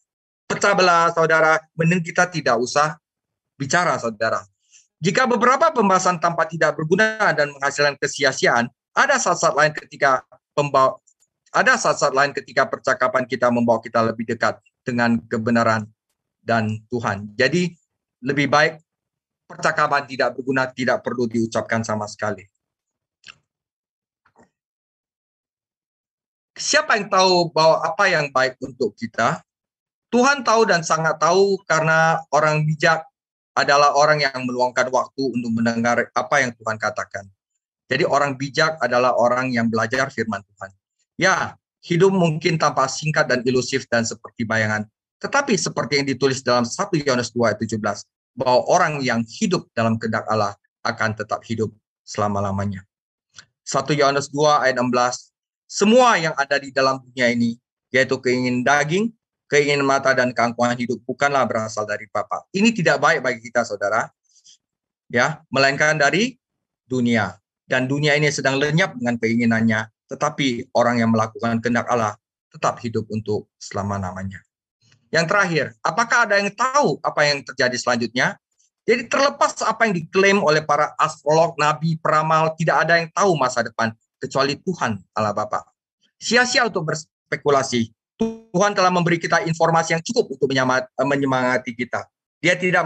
pecah belah, saudara, mending kita tidak usah bicara, saudara. Jika beberapa pembahasan tanpa tidak berguna dan menghasilkan kesia-siaan, ada saat-saat lain ketika ada saat-saat lain ketika percakapan kita membawa kita lebih dekat dengan kebenaran dan Tuhan. Jadi lebih baik percakapan tidak berguna, tidak perlu diucapkan sama sekali. Siapa yang tahu bahwa apa yang baik untuk kita? Tuhan tahu dan sangat tahu, karena orang bijak adalah orang yang meluangkan waktu untuk mendengar apa yang Tuhan katakan. Jadi orang bijak adalah orang yang belajar firman Tuhan. Ya, hidup mungkin tampak singkat dan ilusif dan seperti bayangan. Tetapi seperti yang ditulis dalam 1 Yohanes 2 ayat 17, bahwa orang yang hidup dalam kehendak Allah akan tetap hidup selama-lamanya. 1 Yohanes 2 ayat 16, semua yang ada di dalam dunia ini, yaitu keinginan daging, keinginan mata, dan keangkuhan hidup, bukanlah berasal dari Bapa. Ini tidak baik bagi kita, saudara. Ya, melainkan dari dunia. Dan dunia ini sedang lenyap dengan keinginannya, tetapi orang yang melakukan kehendak Allah tetap hidup untuk selama-lamanya. Yang terakhir, apakah ada yang tahu apa yang terjadi selanjutnya? Jadi terlepas apa yang diklaim oleh para astrolog, nabi, peramal, tidak ada yang tahu masa depan kecuali Tuhan Allah Bapa. Sia-sia untuk berspekulasi. Tuhan telah memberi kita informasi yang cukup untuk menyemangati kita. Dia tidak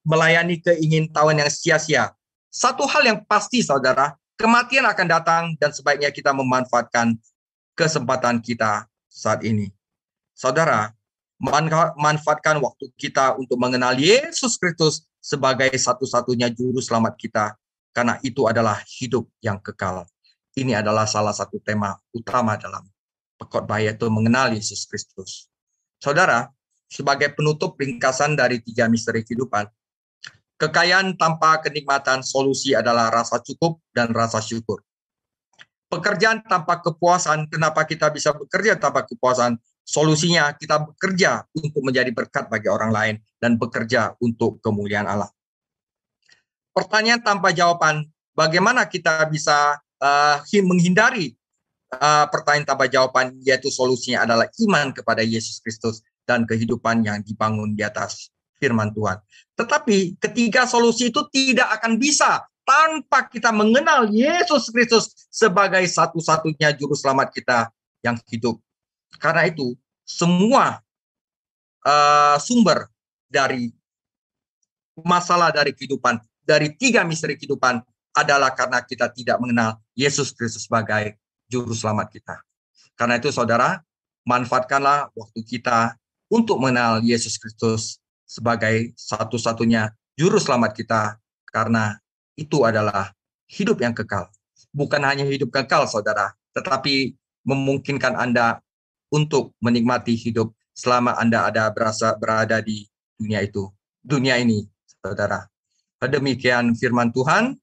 melayani keingintahuan yang sia-sia. Satu hal yang pasti, saudara, kematian akan datang dan sebaiknya kita memanfaatkan kesempatan kita saat ini. Saudara, manfaatkan waktu kita untuk mengenal Yesus Kristus sebagai satu-satunya juru selamat kita, karena itu adalah hidup yang kekal. Ini adalah salah satu tema utama dalam pengkhotbah, yaitu mengenal Yesus Kristus. Saudara, sebagai penutup ringkasan dari 3 misteri kehidupan, kekayaan tanpa kenikmatan, solusi adalah rasa cukup dan rasa syukur. Pekerjaan tanpa kepuasan, kenapa kita bisa bekerja tanpa kepuasan? Solusinya kita bekerja untuk menjadi berkat bagi orang lain dan bekerja untuk kemuliaan Allah. Pertanyaan tanpa jawaban, bagaimana kita bisa menghindari pertanyaan tanpa jawaban, yaitu solusinya adalah iman kepada Yesus Kristus dan kehidupan yang dibangun di atas firman Tuhan. Tetapi ketiga solusi itu tidak akan bisa tanpa kita mengenal Yesus Kristus sebagai satu-satunya juru selamat kita yang hidup. Karena itu, semua sumber dari masalah dari kehidupan, dari 3 misteri kehidupan, adalah karena kita tidak mengenal Yesus Kristus sebagai juru selamat kita. Karena itu, saudara, manfaatkanlah waktu kita untuk mengenal Yesus Kristus sebagai satu-satunya juru selamat kita, karena itu adalah hidup yang kekal. Bukan hanya hidup kekal, saudara, tetapi memungkinkan Anda untuk menikmati hidup selama Anda berada di dunia ini, saudara. Demikian firman Tuhan.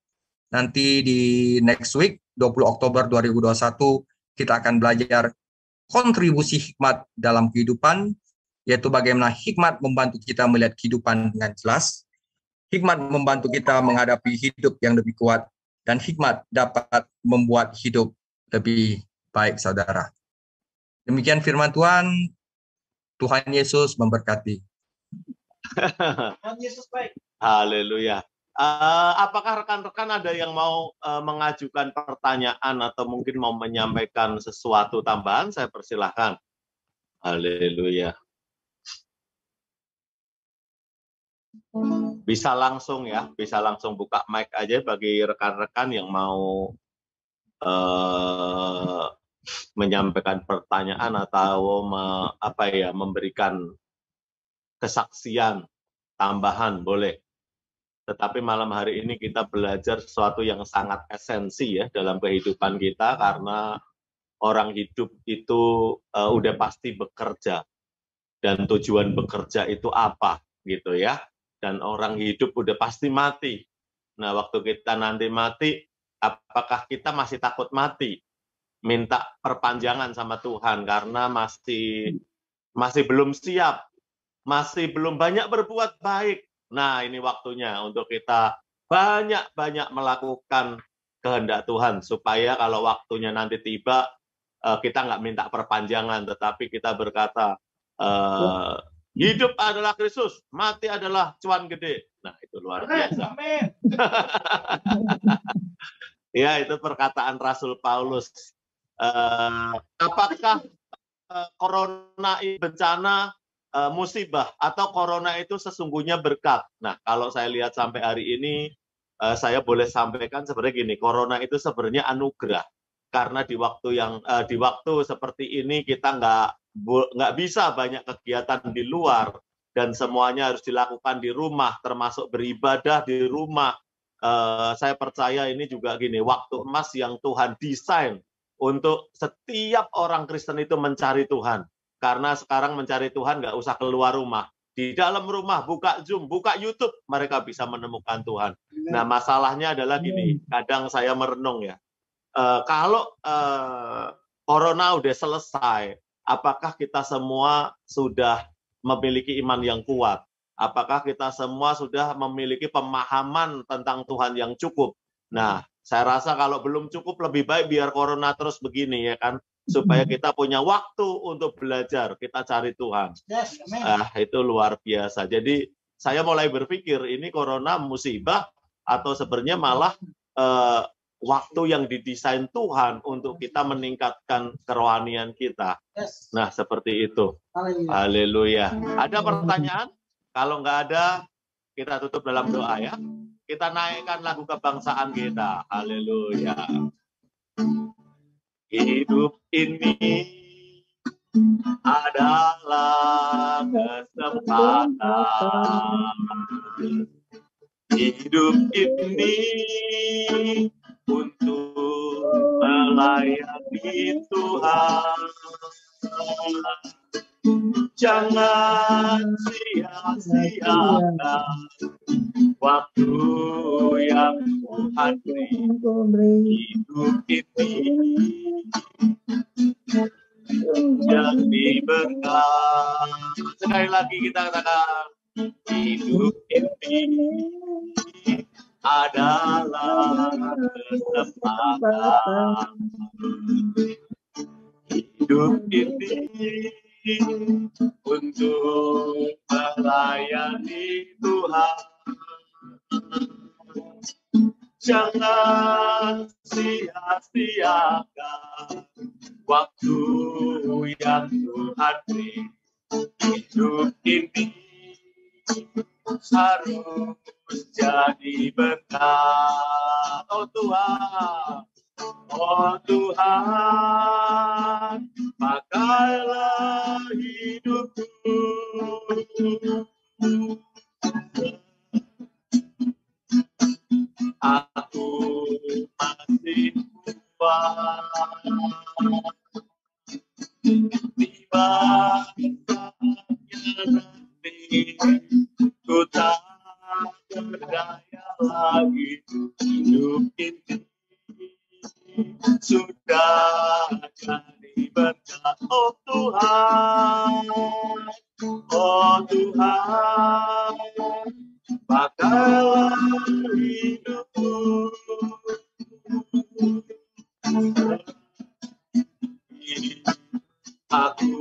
Nanti di next week, 20 Oktober 2021, kita akan belajar kontribusi hikmat dalam kehidupan, yaitu bagaimana hikmat membantu kita melihat kehidupan dengan jelas, hikmat membantu kita menghadapi hidup yang lebih kuat, dan hikmat dapat membuat hidup lebih baik, saudara. Demikian firman Tuhan. Tuhan Yesus memberkati. Tuhan Yesus baik. Haleluya. Apakah rekan-rekan ada yang mau mengajukan pertanyaan atau mungkin mau menyampaikan sesuatu tambahan? Saya persilahkan. Haleluya. Bisa langsung ya, bisa langsung buka mic aja bagi rekan-rekan yang mau menyampaikan pertanyaan atau memberikan kesaksian tambahan, boleh. Tetapi malam hari ini kita belajar sesuatu yang sangat esensi ya dalam kehidupan kita, karena orang hidup itu udah pasti bekerja, dan tujuan bekerja itu apa gitu ya. Dan orang hidup udah pasti mati. Nah, waktu kita nanti mati, apakah kita masih takut mati? Minta perpanjangan sama Tuhan karena masih belum siap, masih belum banyak berbuat baik. Nah, ini waktunya untuk kita banyak-banyak melakukan kehendak Tuhan, supaya kalau waktunya nanti tiba, kita nggak minta perpanjangan, tetapi kita berkata, hidup adalah Kristus, mati adalah cuan gede. Nah, itu luar biasa. Ya, itu perkataan Rasul Paulus. Apakah corona bencana musibah atau corona itu sesungguhnya berkat? Nah, kalau saya lihat sampai hari ini, saya boleh sampaikan sebenarnya gini, corona itu sebenarnya anugerah. Karena di waktu seperti ini kita nggak bisa banyak kegiatan di luar dan semuanya harus dilakukan di rumah, termasuk beribadah di rumah. Saya percaya ini juga gini, waktu emas yang Tuhan desain untuk setiap orang Kristen itu mencari Tuhan. Karena sekarang mencari Tuhan nggak usah keluar rumah. Di dalam rumah, buka Zoom, buka YouTube, mereka bisa menemukan Tuhan. Nah, masalahnya adalah gini, kadang saya merenung ya. Kalau corona udah selesai, apakah kita semua sudah memiliki iman yang kuat? Apakah kita semua sudah memiliki pemahaman tentang Tuhan yang cukup? Nah, saya rasa kalau belum cukup, lebih baik biar corona terus begini ya kan, supaya kita punya waktu untuk belajar, kita cari Tuhan. Itu luar biasa. Jadi saya mulai berpikir ini corona musibah atau sebenarnya malah waktu yang didesain Tuhan untuk kita meningkatkan kerohanian kita. Nah, seperti itu. Haleluya. Ada pertanyaan? Kalau nggak ada, kita tutup dalam doa ya. Kita naikkan lagu kebangsaan kita. Haleluya. Hidup ini adalah kesempatan. Hidup ini untuk melayani Tuhan. Jangan sia-siakan waktu yang Tuhan beri. Hidup ini jadi berkat. Sekali lagi kita katakan, hidup ini adalah kesempatan. Hidup ini untuk melayani Tuhan. Jangan sia-siakan waktu yang Tuhan beri. Hidup ini harus jadi berkat. Oh Tuhan, oh Tuhan, pakailah hidupku. Aku masih kuat. Tiba saatnya nanti ku tak berdaya lagi. Hidup ini sudah jadi berkat. Oh Tuhan, oh Tuhan, pakailah hidupku. Aku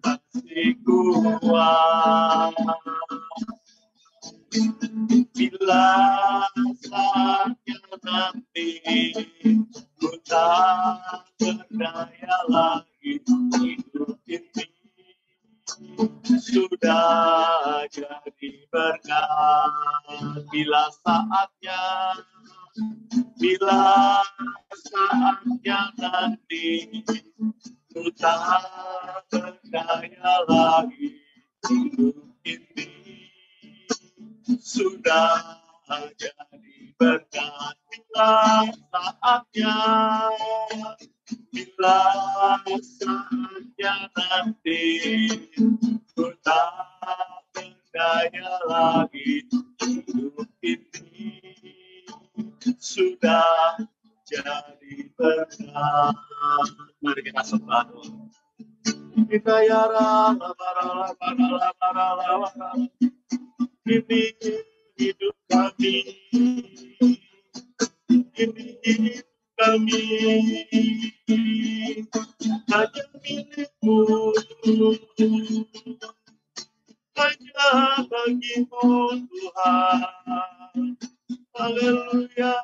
masih kuat. Bila saatnya nanti ku tak berdaya lagi. Hidup ini sudah jadi berkat. Bila saatnya nanti ku tak berdaya lagi. Hidup ini sudah jadi berkat. Bila saatnya nanti ku tak berdaya lagi. Hidup ini sudah jadi berkat. Mari kita sembah Tuhan. Kita ya ini hidup kami, ini hidup kami, hanya milikmu, hanya bagimu Tuhan. Haleluya.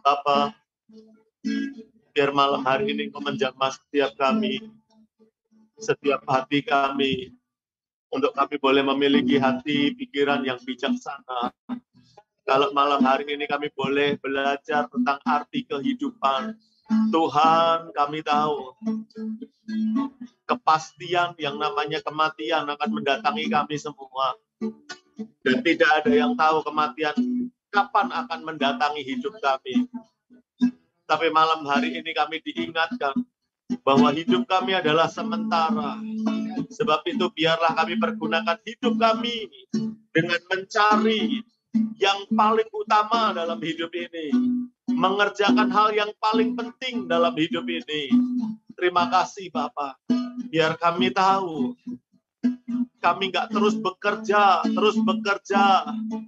Bapa, biar malam hari ini Kau menjamah setiap kami, setiap hati kami, untuk kami boleh memiliki hati pikiran yang bijaksana. Kalau malam hari ini kami boleh belajar tentang arti kehidupan, Tuhan, kami tahu kepastian yang namanya kematian akan mendatangi kami semua. Dan tidak ada yang tahu kematian kapan akan mendatangi hidup kami. Tapi malam hari ini kami diingatkan bahwa hidup kami adalah sementara. Sebab itu biarlah kami pergunakan hidup kami dengan mencari yang paling utama dalam hidup ini. Mengerjakan hal yang paling penting dalam hidup ini. Terima kasih Bapak. Biar kami tahu kami nggak terus bekerja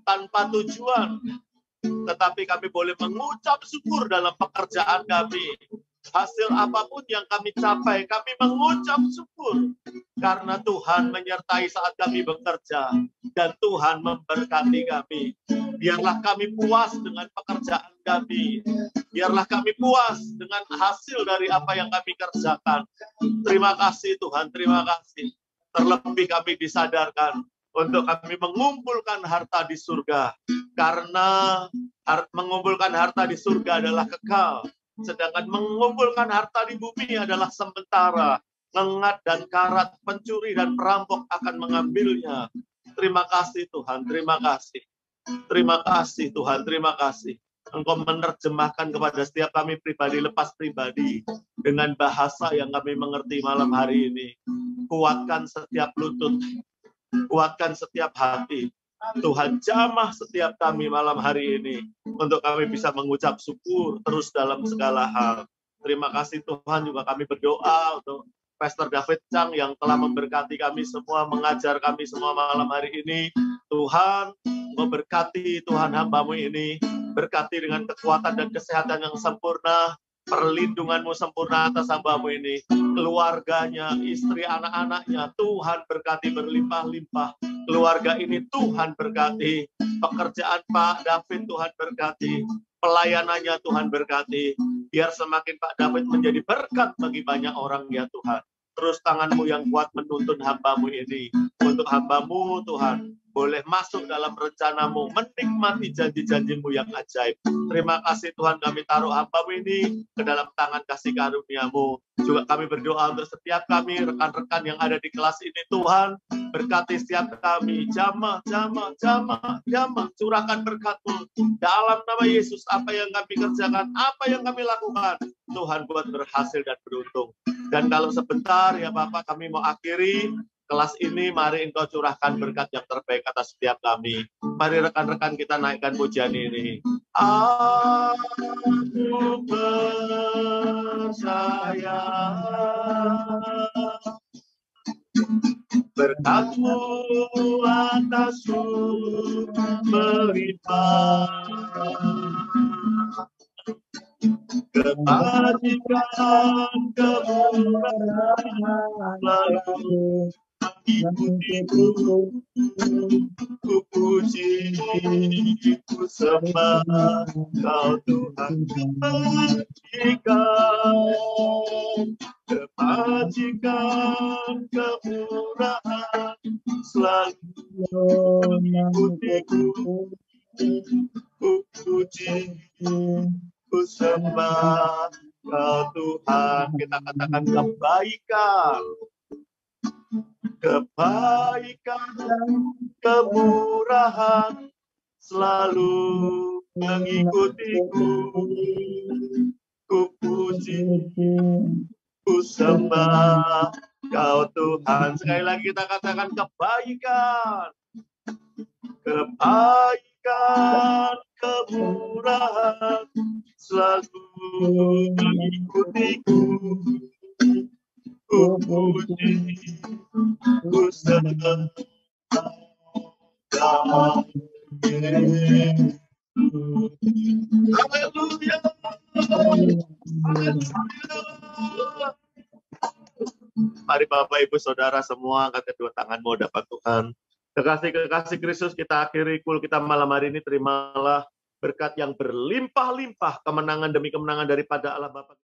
tanpa tujuan. Tetapi kami boleh mengucap syukur dalam pekerjaan kami. Hasil apapun yang kami capai, kami mengucap syukur. Karena Tuhan menyertai saat kami bekerja. Dan Tuhan memberkati kami. Biarlah kami puas dengan pekerjaan kami. Biarlah kami puas dengan hasil dari apa yang kami kerjakan. Terima kasih Tuhan, terima kasih. Terlebih kami disadarkan untuk kami mengumpulkan harta di surga. Karena mengumpulkan harta di surga adalah kekal. Sedangkan mengumpulkan harta di bumi adalah sementara. Lengat dan karat, pencuri dan perampok akan mengambilnya. Terima kasih Tuhan, terima kasih. Terima kasih Tuhan, terima kasih. Engkau menerjemahkan kepada setiap kami pribadi lepas pribadi dengan bahasa yang kami mengerti malam hari ini. Kuatkan setiap lutut, kuatkan setiap hati. Tuhan jamah setiap kami malam hari ini untuk kami bisa mengucap syukur terus dalam segala hal. Terima kasih Tuhan, juga kami berdoa untuk Pastor David Chang yang telah memberkati kami semua, mengajar kami semua malam hari ini. Tuhan, memberkati Tuhan hamba-Mu ini, berkati dengan kekuatan dan kesehatan yang sempurna, perlindungan-Mu sempurna atas hamba-Mu ini, keluarganya, istri, anak-anaknya, Tuhan berkati berlimpah-limpah. Keluarga ini Tuhan berkati, pekerjaan Pak David Tuhan berkati, pelayanannya Tuhan berkati, biar semakin Pak David menjadi berkat bagi banyak orang ya Tuhan. Terus tangan-Mu yang kuat menuntun hamba-Mu ini, untuk hamba-Mu Tuhan, boleh masuk dalam rencana-Mu, menikmati janji-janji-Mu yang ajaib. Terima kasih Tuhan, kami taruh hamba-Mu ini ke dalam tangan kasih karunia-Mu. Juga kami berdoa untuk setiap kami, rekan-rekan yang ada di kelas ini Tuhan, berkati setiap kami, jamah, curahkan berkat-Mu. Dalam nama Yesus, apa yang kami kerjakan, apa yang kami lakukan, Tuhan buat berhasil dan beruntung. Dan kalau sebentar ya Bapak, kami mau akhiri kelas ini, mari Engkau curahkan berkat yang terbaik atas setiap kami. Mari rekan-rekan kita naikkan pujian ini. Aku percaya berkat-Mu atasku melimpah, kebajikan kemurahan selalu mengikutiku. Ku puji, ku sembah Kau Tuhan kebajikan kemurahan selalu mengikutiku. Ku puji, ku sembah Kau Tuhan. Kita katakan kebaikan, kemurahan selalu mengikutiku. Ku puji, ku sembah Kau Tuhan. Sekali lagi kita katakan kebaikan, kemurahan selalu mengikutiku. Ku puji, ku sembah, haleluya, haleluya. Mari Bapak Ibu Saudara semua angkat kedua tanganmu dapat Tuhan. Kekasih-kekasih Kristus, kita akhiri kul kita malam hari ini. Terimalah berkat yang berlimpah-limpah, kemenangan demi kemenangan daripada Allah Bapa.